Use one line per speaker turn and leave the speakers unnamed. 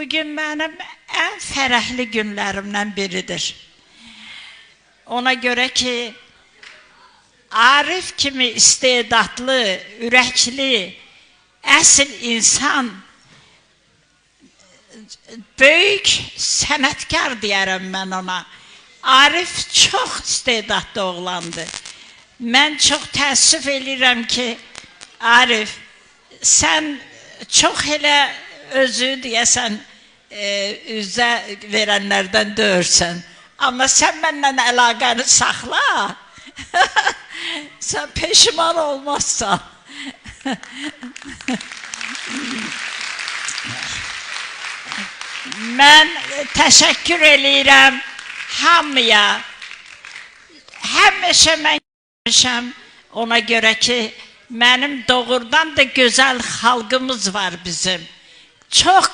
Bugün benim en fərəhli günlerimden biridir. Ona göre ki, Arif kimi istedadlı, ürəkli, əsl insan, böyük sənətkar deyərəm mən ona. Arif çox istedadlı oğlandı. Mən çox təəssüf edirəm ki, Arif, sən çox elə özü deyəsən, üzə verənlərdən deyirsən. Amma sən mənlə əlaqəni saxla, sən peşiman olmazsan. Mən təşəkkür edirəm hamıya. Həmişə mən görmüşəm, ona görə ki, mənim doğrudan da gözəl xalqımız var bizim. Çox